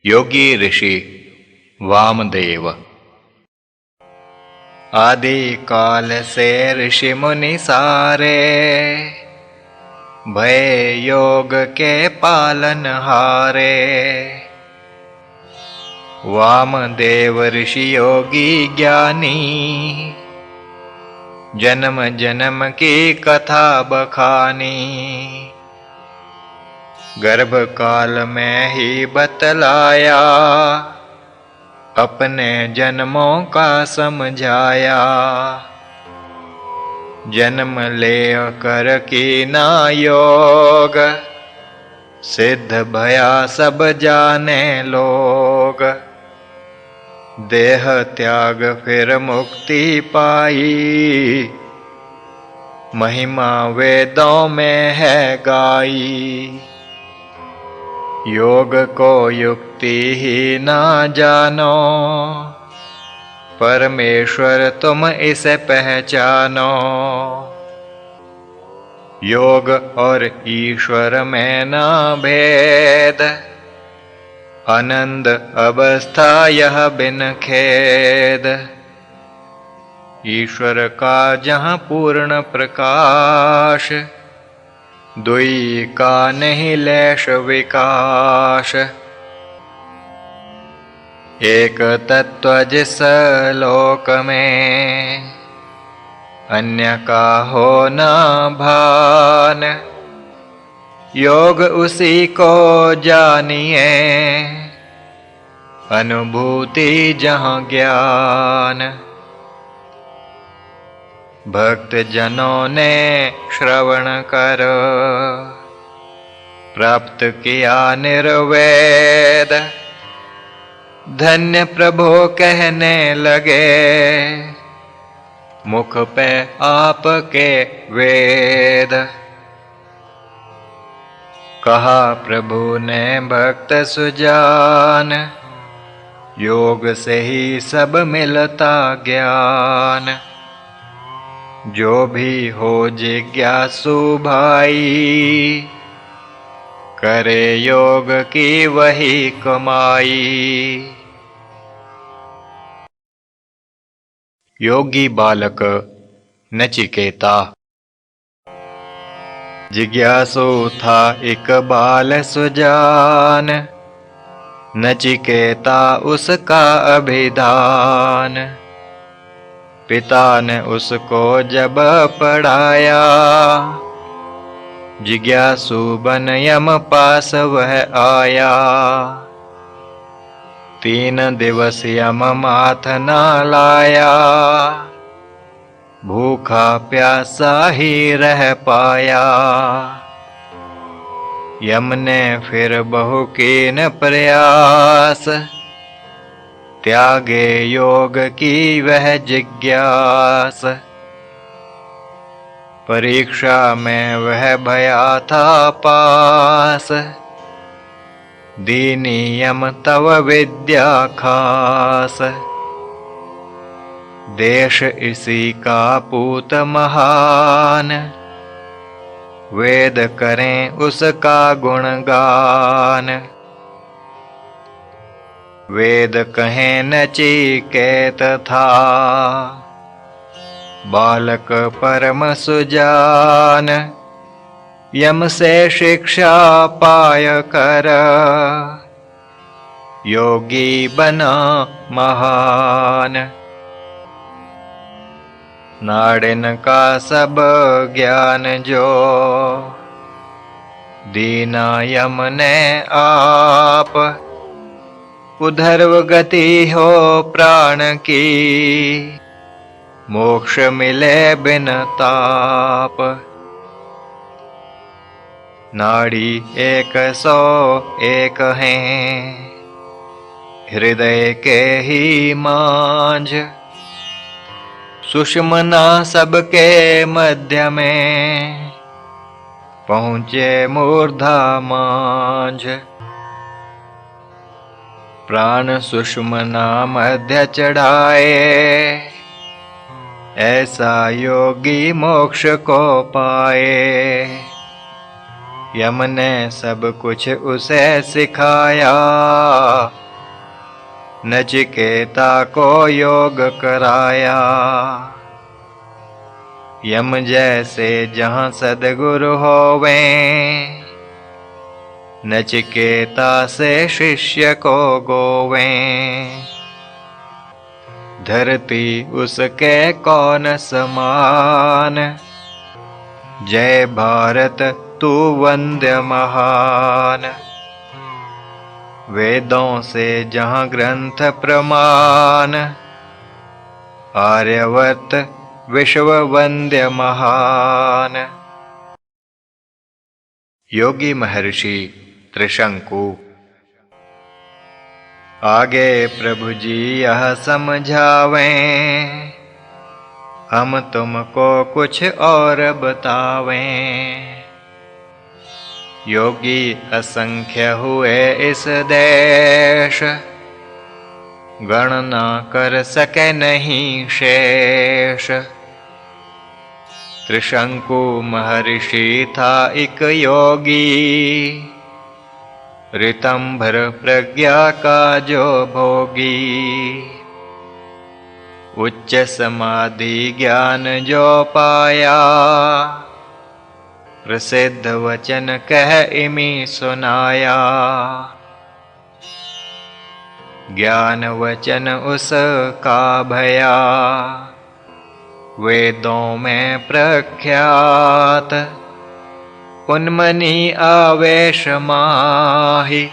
योगी ऋषि वामदेव। आदि काल से ऋषि मुनि सारे, भय योग के पालन हारे। वामदेव ऋषि योगी ज्ञानी, जन्म जन्म की कथा बखानी। गर्भ काल में ही बतलाया, अपने जन्मों का समझाया। जन्म ले कर कीना योग, सिद्ध भया सब जाने लोग। देह त्याग फिर मुक्ति पाई, महिमा वेदों में है गाई। योग को युक्ति ही ना जानो, परमेश्वर तुम इसे पहचानो। योग और ईश्वर में ना भेद, आनंद अवस्था यह बिन खेद। ईश्वर का जहाँ पूर्ण प्रकाश, दुई का नहीं लेश विकास। एक तत्व जिस लोक में, अन्य का हो ना भान। योग उसी को जानिए, अनुभूति जहाँ ज्ञान। भक्त जनों ने श्रवण कर, प्राप्त किया निर्वेद। धन्य प्रभु कहने लगे, मुख पे आपके वेद। कहा प्रभु ने भक्त सुजान, योग से ही सब मिलता ज्ञान। जो भी हो जिज्ञासु भाई, करे योग की वही कमाई। योगी बालक नचिकेता। जिज्ञासु था एक बाल सुजान, नचिकेता उसका अभिधान। पिता ने उसको जब पढ़ाया, जिज्ञासु बन यम पास वह आया। 3 दिवस यम माथ ना लाया, भूखा प्यासा ही रह पाया। यम ने फिर बहु कीन प्रयास, त्यागे योग की वह जिज्ञास। परीक्षा में वह भया था पास, दीनी यम तव विद्या खास। देश इसी का पूत महान, वेद करें उसका गुणगान। वेद कहें नचिकेत था, बालक परम सुजान। यम से शिक्षा पाय कर, योगी बना महान। नाड़िन का सब ज्ञान जो, दीना यम ने आप। उधर्व गति हो प्राण की, मोक्ष मिले बिन ताप। नाड़ी 101 हैं, हृदय के ही मांझ। सुषुम्ना सबके मध्य में, पहुँचे मूर्धा मांझ। प्राण सुषुम्ना मध्य चढ़ाए, ऐसा योगी मोक्ष को पाए। यम ने सब कुछ उसे सिखाया, नचिकेता को योग कराया। यम जैसे जहाँ सद्गुरु होवे, नचिकेता से शिष्य को गोवे। धरती उसके कौन समान, जय भारत तू वंद्य महान। वेदों से जहाँ ग्रंथ प्रमाण, आर्यवर्त विश्व वंद्य महान। योगी महर्षि त्रिशंकु। आगे प्रभु जी यह समझावें, हम तुमको कुछ और बतावें। योगी असंख्य हुए इस देश, गणना कर सके नहीं शेष। त्रिशंकु महर्षि था एक योगी, ऋतंभर प्रज्ञा का जो भोगी। उच्च समाधि ज्ञान जो पाया, प्रसिद्ध वचन कह इमी सुनाया। ज्ञान वचन उसका भया, वेदों में प्रख्यात। उन्मनी आवेश माही,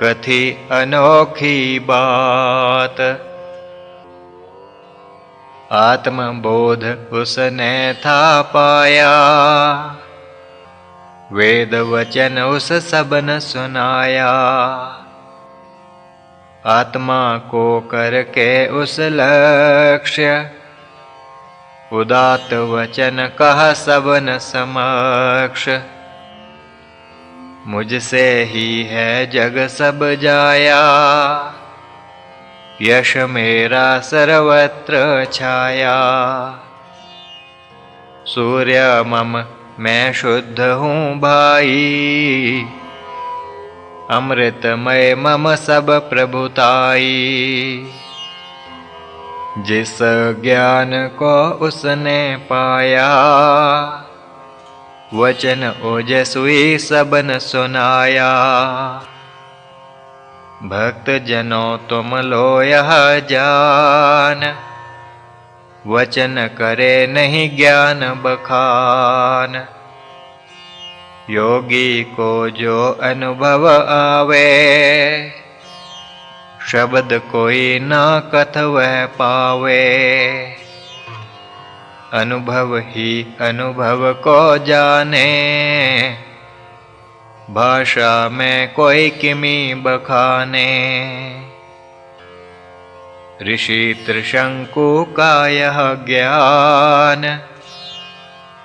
कथी अनोखी बात। आत्मबोध उसने था पाया, वेद वचन उस सबन सुनाया। आत्मा को करके उस लक्ष्य, उदात्त वचन कहा सबन समक्ष। मुझसे ही है जग सब जाया, यश मेरा सर्वत्र छाया। सूर्य मम मैं शुद्ध हूँ भाई, अमृतमय मम सब प्रभुताई। जिस ज्ञान को उसने पाया, वचन ओजस्वी सबन सुनाया। भक्त जनों तुम लो यह जान, वचन करे नहीं ज्ञान बखान। योगी को जो अनुभव आवे, शब्द कोई ना कथ वह पावे। अनुभव ही अनुभव को जाने, भाषा में कोई किमी बखाने। ऋषि त्रिशंकु का यह ज्ञान,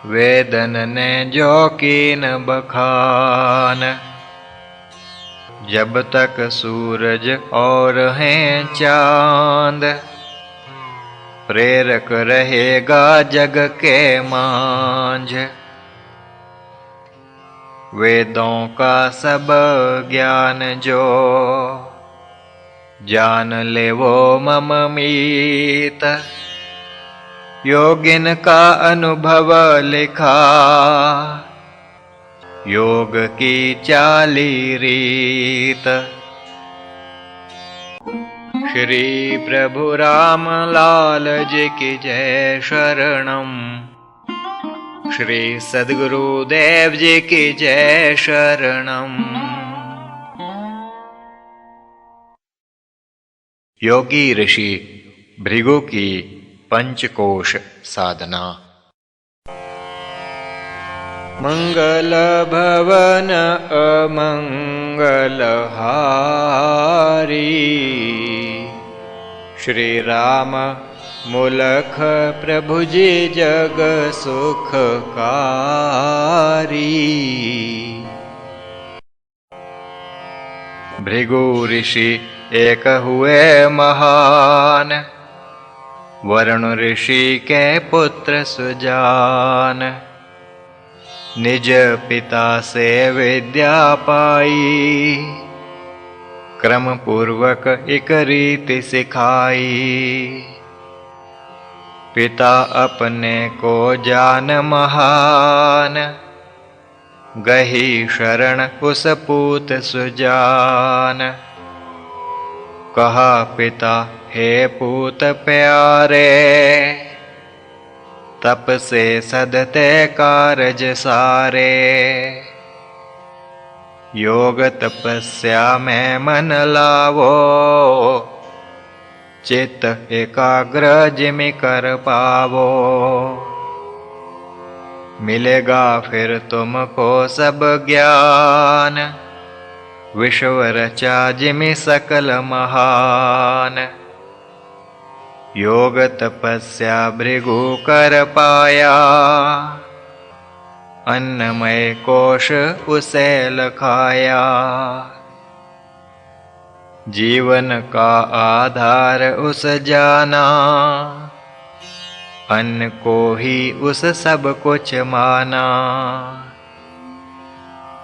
वेदन ने जो कीन बखान। जब तक सूरज और हैं चांद, प्रेरक रहेगा जग के मांझ। वेदों का सब ज्ञान जो, जान ले वो मम मीत। योगिन का अनुभव लिखा, योग की चाली रीत। श्री प्रभु राम लाल जी की जय शरणम। श्री सद्गुरुदेव जी की जय शरणम। योगी ऋषि भृगु की पंचकोश साधना। मंगल भवन अमंगल हारी, श्री राम मुलख प्रभु जी जग सुखकारी। भृगु ऋषि एक हुए महान, वरुण ऋषि के पुत्र सुजान। निज पिता से विद्या पाई, क्रम पूर्वक एक रीति सिखाई। पिता अपने को जान महान, गही शरण उस पूत सुजान। कहा पिता हे पूत प्यारे, तप से सदते कारज सारे। योग तपस्या में मन लावो, चित्त एकाग्र जिमि कर पावो। मिलेगा फिर तुमको सब ज्ञान, विश्व रचा जिमि सकल महान। योग तपस्या भृगु कर पाया, अन्नमय कोश उसे लखाया। जीवन का आधार उस जाना, अन्न को ही उस सब कुछ माना।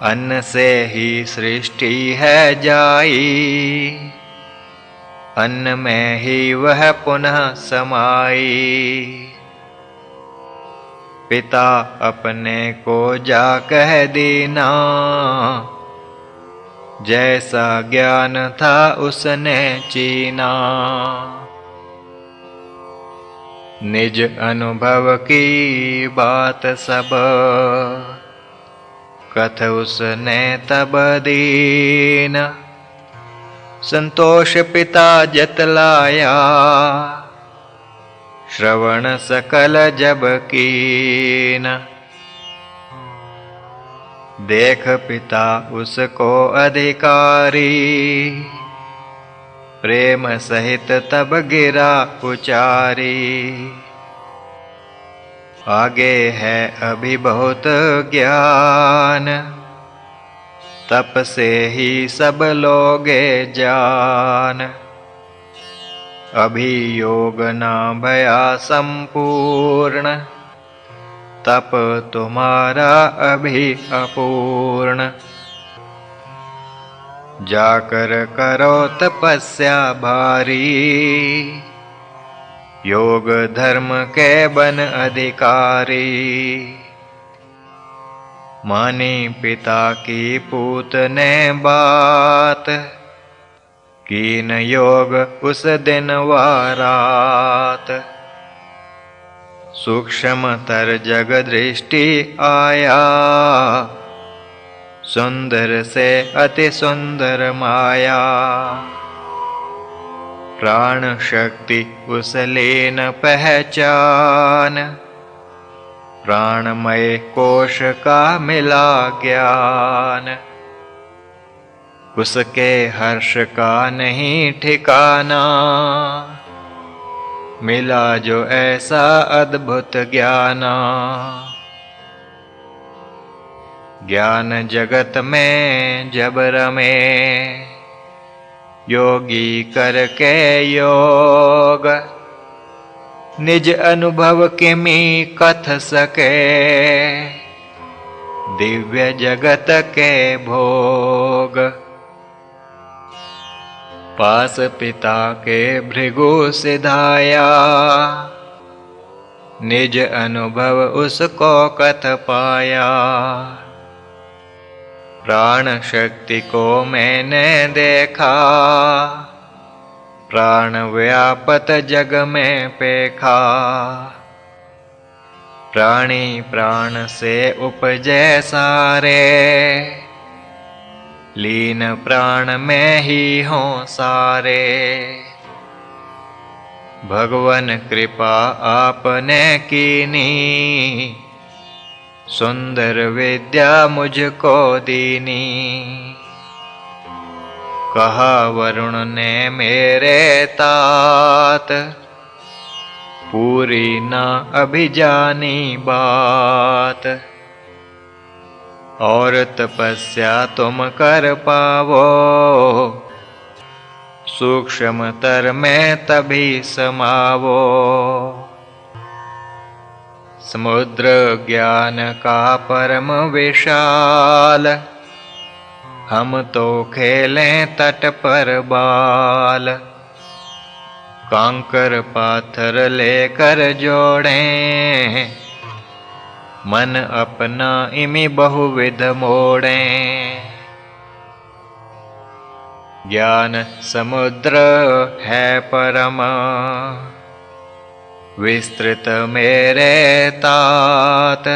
अन्न से ही सृष्टि है जाई, अन्न में ही वह पुनः समाई। पिता अपने को जा कह दीना, जैसा ज्ञान था उसने चीना। निज अनुभव की बात सब, कथ उसने तब दीन। संतोष पिता जतलाया, श्रवण सकल जब कीन। देख पिता उसको अधिकारी, प्रेम सहित तब गिरा उचारी। आगे है अभी बहुत ज्ञान, तप से ही सब लोगे जान। अभी योग ना भया संपूर्ण, तप तुम्हारा अभी अपूर्ण। जाकर करो तपस्या भारी, योग धर्म के बन अधिकारी। मानी पिता की पूत ने बात, कीन योग उस दिन व रात। सूक्ष्म तर जग दृष्टि आया, सुंदर से अति सुंदर माया। प्राण शक्ति उस लीन पहचान, प्राणमय कोश का मिला ज्ञान। उसके हर्ष का नहीं ठिकाना, मिला जो ऐसा अद्भुत ज्ञाना। ज्ञान जगत में जब रमे, योगी करके योग। निज अनुभव किमि कथ सके, दिव्य जगत के भोग। पास पिता के भृगु सिधाया, निज अनुभव उसको कथ पाया। प्राण शक्ति को मैंने देखा, प्राण व्यापत जग में पेखा। प्राणी प्राण से उपजे सारे, लीन प्राण में ही हों सारे। भगवन कृपा आपने कीनी, सुंदर विद्या मुझको दीनी। कहा वरुण ने मेरे तात, पूरी न अभी जानी बात। और तपस्या तुम कर पावो, सूक्ष्मतर में तभी समावो। समुद्र ज्ञान का परम विशाल, हम तो खेलें तट पर बाल। कांकर पाथर लेकर जोड़ें, मन अपना इमि बहुविध मोड़ें। ज्ञान समुद्र है परम, विस्तृत मेरे तात।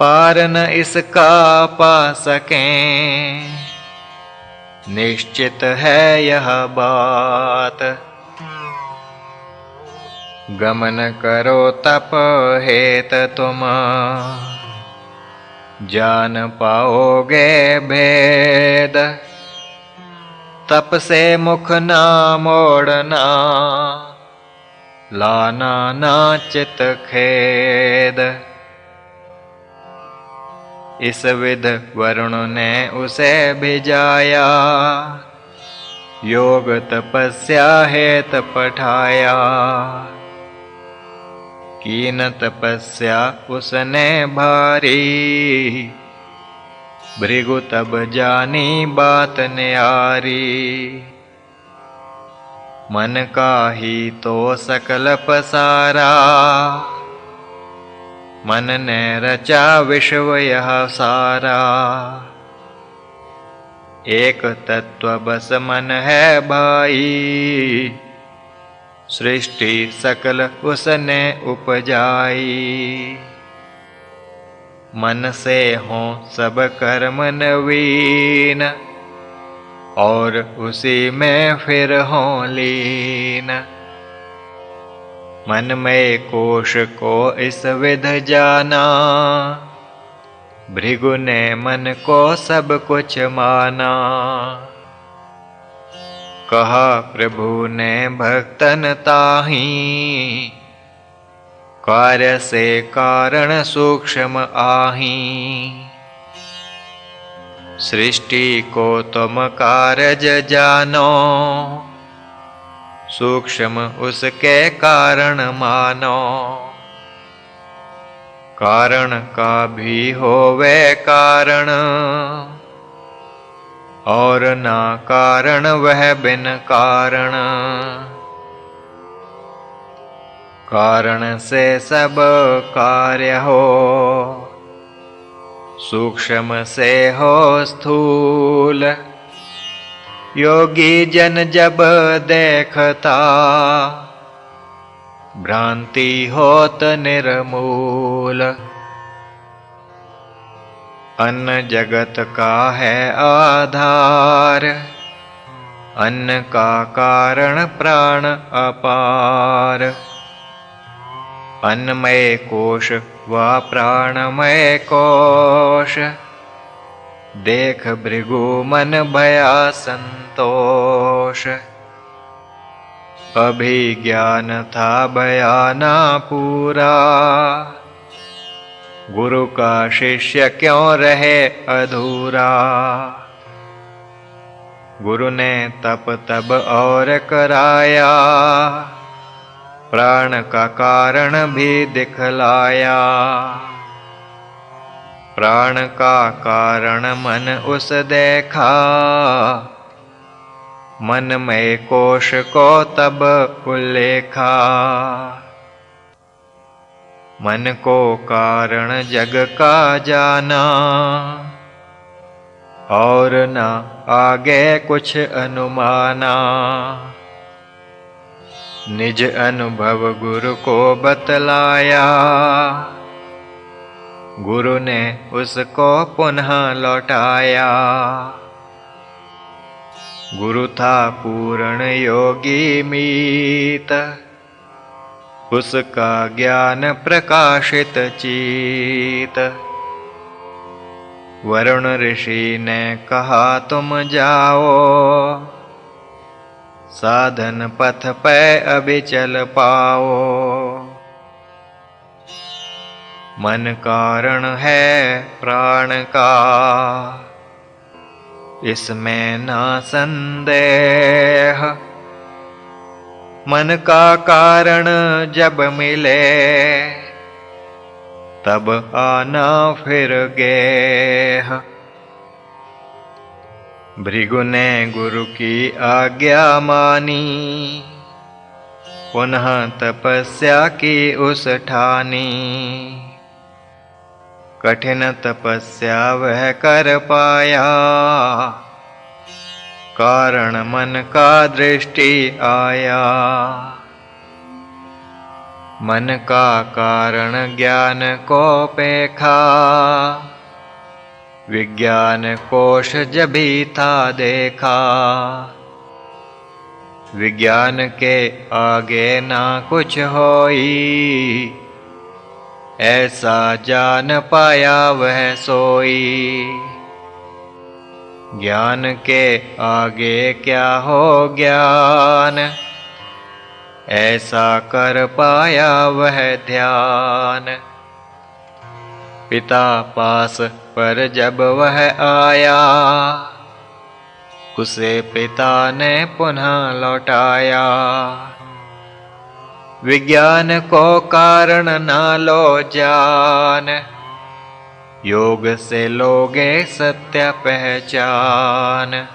पार न इसका पा सकें, निश्चित है यह बात। गमन करो तप हेत तुम, जान पाओगे भेद। तप से मुख ना मोड़ना, लाना ना चित खेद। इस विध वरुण ने उसे भिजाया, योग तपस्या हेत पठाया। कीन तपस्या उसने भारी, भृगु तब जानी बात न्यारी। मन का ही तो सकल पसारा, मन ने रचा विश्व यह सारा। एक तत्व बस मन है भाई, सृष्टि सकल उसने उपजाई। मन से हों सब कर्म नवीन, और उसी में फिर हों लीन। मन में कोश को इस विध जाना, भृगु ने मन को सब कुछ माना। कहा प्रभु ने भक्तन ताहि, कार्य से कारण सूक्ष्म आहि। सृष्टि को तुम कारज जानो, सूक्ष्म उसके कारण मानो। कारण का भी होवे कारण, और ना कारण वह बिन कारण। कारण से सब कार्य हो, सूक्ष्म से हो स्थूल। योगी जन जब देखता, भ्रांति होत निर्मूल। अन्न जगत का है आधार, अन्न का कारण प्राण अपार। अन्नमय कोश व प्राणमय कोश, देख भृगु मन भया संतोष। अभिज्ञान था बयाना पूरा, गुरु का शिष्य क्यों रहे अधूरा। गुरु ने तप तब और कराया, प्राण का कारण भी दिखलाया। प्राण का कारण मन उस देखा, मन में कोश को तब उल्लेखा। मन को कारण जग का जाना, और न आगे कुछ अनुमाना। निज अनुभव गुरु को बतलाया, गुरु ने उसको पुनः लौटाया। गुरु था पूर्ण योगी मीत, उसका ज्ञान प्रकाशित चीत। वरुण ऋषि ने कहा तुम जाओ, साधन पथ पे अभी चल पाओ। मन कारण है प्राण का, इसमें ना संदेह। मन का कारण जब मिले, तब आना फिर गेह। भृगु ने गुरु की आज्ञा मानी, पुनः तपस्या की उस ठानी। कठिन तपस्या वह कर पाया, कारण मन का दृष्टि आया। मन का कारण ज्ञान को पेखा, विज्ञान कोश जभी था देखा। विज्ञान के आगे ना कुछ होई, ऐसा जान पाया वह सोई। ज्ञान के आगे क्या हो ज्ञान, ऐसा कर पाया वह ध्यान। पिता पास पर जब वह आया, उसे पिता ने पुनः लौटाया। विज्ञान को कारण ना लो जान, योग से लोगे सत्य पहचान।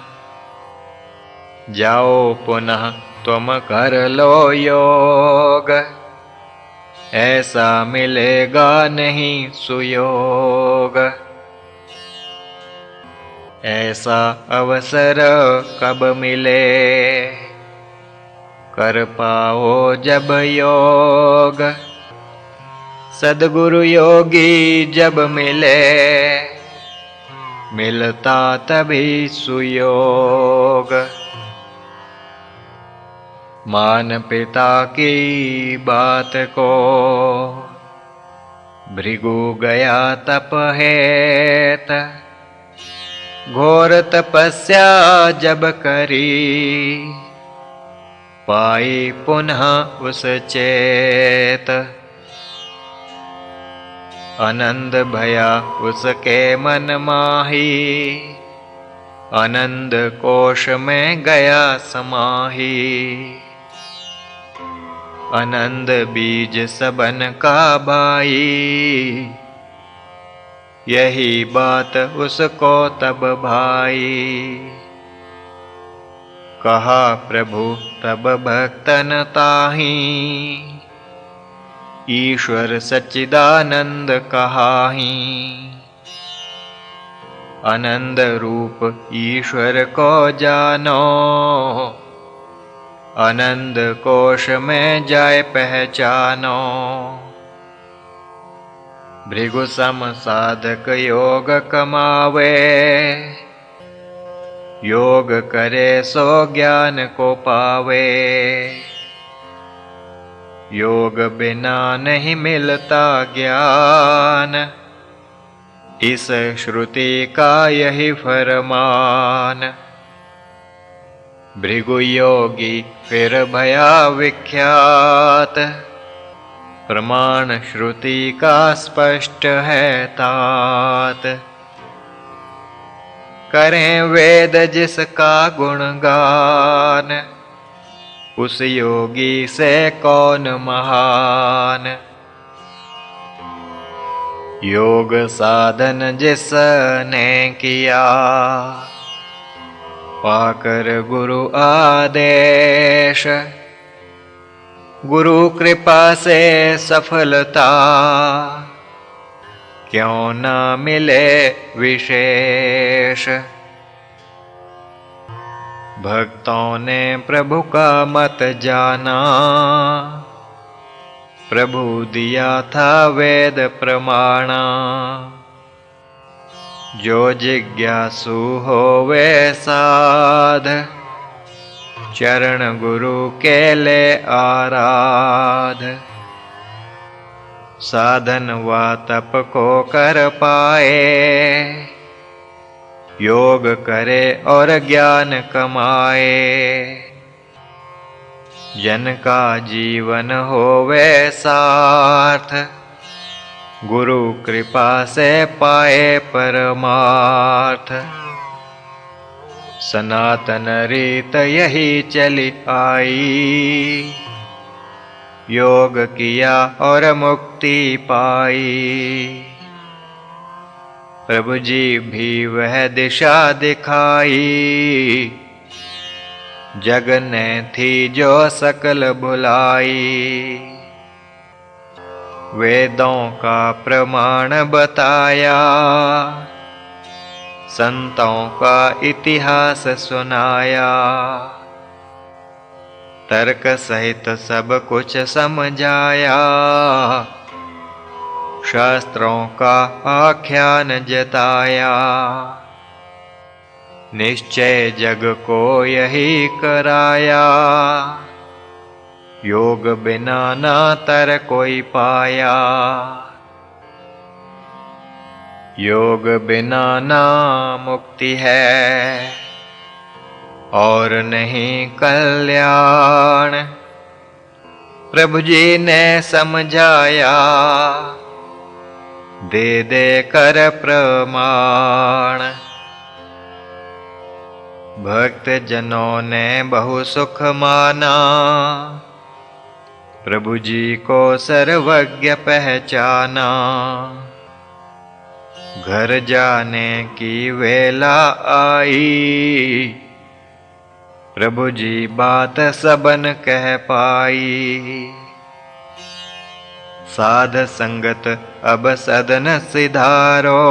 जाओ पुनः तुम कर लो योग, ऐसा मिलेगा नहीं सुयोग। ऐसा अवसर कब मिले, कर पाओ जब योग। सद्गुरु योगी जब मिले, मिलता तभी सुयोग। मान पिता की बात को, भृगु गया तप हेत। घोर तपस्या जब करी, पाई पुनः उस चेत। आनंद भया उसके मन माही, आनंद कोश में गया समाही। आनंद बीज सबन का भाई, यही बात उसको तब भाई। कहा प्रभु तब भक्तन ताही, ईश्वर सच्चिदानंद कहाही। आनंद रूप ईश्वर को जानो, आनंद कोश में जाए पहचानो। भृगु सम साधक योग कमावे, योग करे सो ज्ञान को पावे। योग बिना नहीं मिलता ज्ञान, इस श्रुति का यही फरमान। भृगु योगी फिर भया विख्यात, प्रमाण श्रुति का स्पष्ट है तात। करें वेद जिसका गुणगान, उस योगी से कौन महान। योग साधन जिसने किया, पाकर गुरु आदेश। गुरु कृपा से सफलता, क्यों न मिले विशेष। भक्तों ने प्रभु का मत जाना, प्रभु दिया था वेद प्रमाणा। जो जिज्ञासु होवे साध, चरण गुरु के ले आराध। साधन व तप को कर पाए, योग करे और ज्ञान कमाए। जन का जीवन होवे सार्थ, गुरु कृपा से पाए परमार्थ। सनातन रीत यही चली आई, योग किया और मुक्ति पाई। प्रभु जी भी वह दिशा दिखाई, जग ने थी जो सकल भुलाई। वेदों का प्रमाण बताया, संतों का इतिहास सुनाया। तर्क सहित सब कुछ समझाया, शास्त्रों का आख्यान जताया। निश्चय जग को यही कराया, योग बिना ना तर कोई पाया। योग बिना ना मुक्ति है और नहीं कल्याण। प्रभु जी ने समझाया, दे दे कर प्रमाण। भक्त जनों ने बहु सुख माना, प्रभु जी को सर्वज्ञ पहचाना। घर जाने की वेला आई, प्रभु जी बात सबन कह पाई। साध संगत अब सदन सिधारो,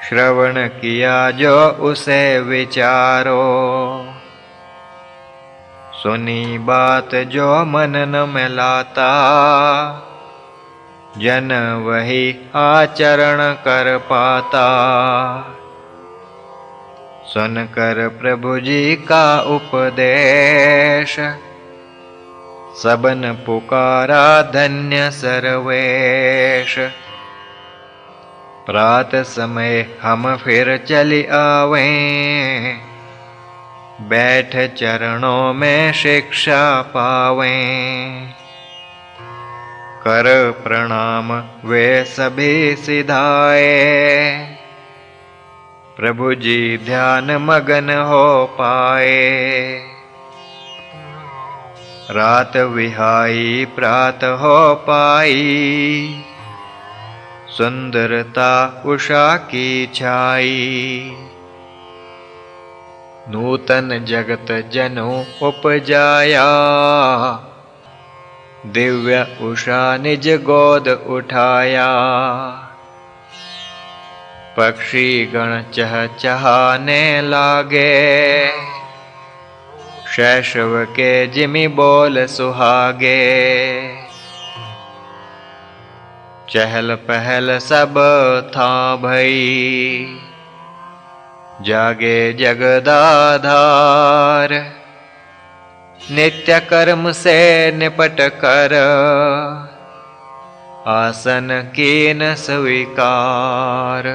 श्रवण किया जो उसे विचारो। सुनी बात जो मन न में लाता, जन वही आचरण कर पाता। सुनकर प्रभु जी का उपदेश, सबन पुकारा धन्य सर्वेश। प्रात समय हम फिर चली आवें, बैठ चरणों में शिक्षा पावें। कर प्रणाम वे सभी सिधाए, प्रभु जी ध्यान मगन हो पाए। रात विहाई प्रात हो पाई, सुंदरता उषा की छाई। नूतन जगत जनु उपजाया, दिव्य उषा निज गोद उठाया। पक्षी गण चहचहाने लागे, शैशव के जिमि बोल सुहागे। चहल पहल सब था भई, जागे जगदाधार। नित्य कर्म से निपट कर, आसन कीन स्वीकार।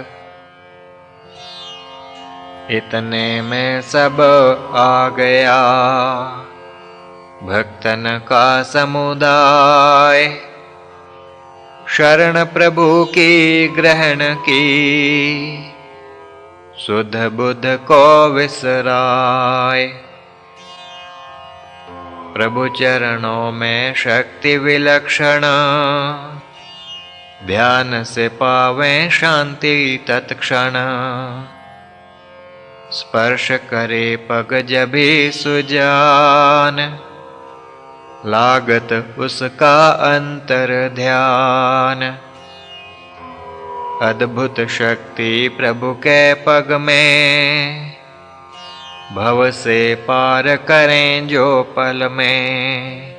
इतने में सब आ गया, भक्तन का समुदाय। शरण प्रभु की ग्रहण की, सुध बुध को विसराय। प्रभु चरणों में शक्ति विलक्षण, ध्यान से पावें शांति तत्क्षण। स्पर्श करे पग जभी सुजान, लागत उसका अंतर ध्यान। अद्भुत शक्ति प्रभु के पग में, भव से पार करें जो पल में।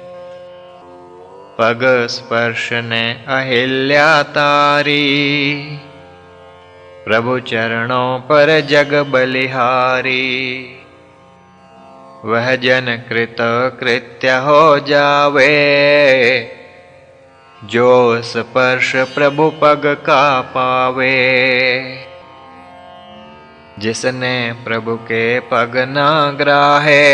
पग स्पर्श ने अहिल्या तारी, प्रभु चरणों पर जग बलिहारी। वह जन कृत कृत्य हो जावे, जो स्पर्श प्रभु पग का पावे। जिसने प्रभु के पग ना ग्राहे,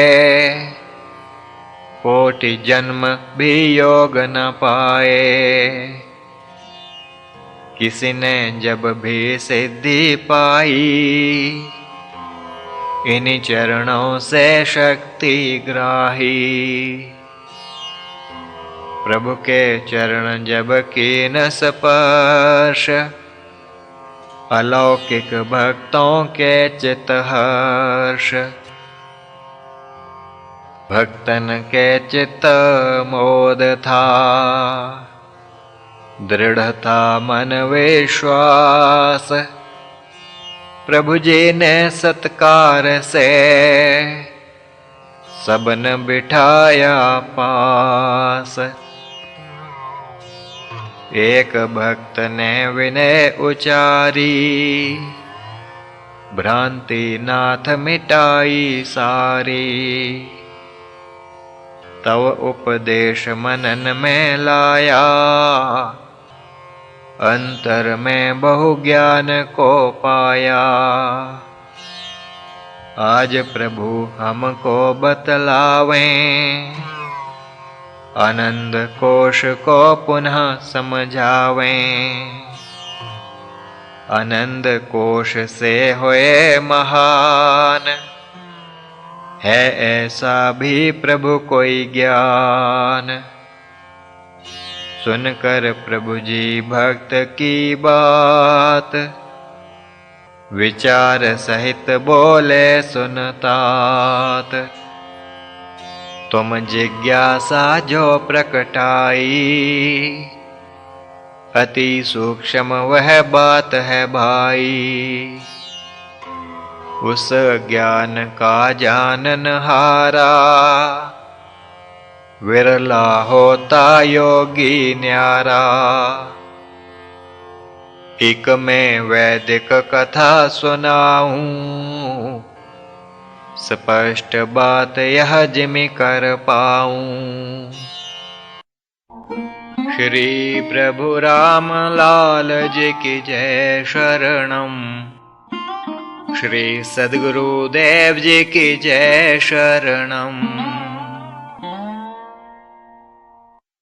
कोटि जन्म भी योग न पाए। किसी ने जब भी सिद्धि पाई, इन्हीं चरणों से शक्ति ग्राही। प्रभु के चरण जब कीन स्पर्श, अलौकिक भक्तों के चित हर्ष। भक्तन के चित्त मोद था, दृढ़ता मन विश्वास। प्रभु जी ने सत्कार से सबन बिठाया पास। एक भक्त ने विनय उचारी, भ्रांति नाथ मिटाई सारी। तव उपदेश मनन में लाया, अंतर में बहु ज्ञान को पाया। आज प्रभु हमको बतलावें, आनंद कोश को पुनः समझावें। आनंद कोश से होए महान, है ऐसा भी प्रभु कोई ज्ञान। सुनकर प्रभु जी भक्त की बात, विचार सहित बोले सुनतात। तुम जिज्ञासा जो प्रकटाई, अति सूक्ष्म वह बात है भाई। उस ज्ञान का जानन हारा, विरला होता योगी न्यारा। एक मैं वैदिक कथा सुनाऊं, स्पष्ट बात यह जिमि कर पाऊं। श्री प्रभु राम लाल जी की जय शरणम। श्री सद्गुरुदेव जी की जय शरणम।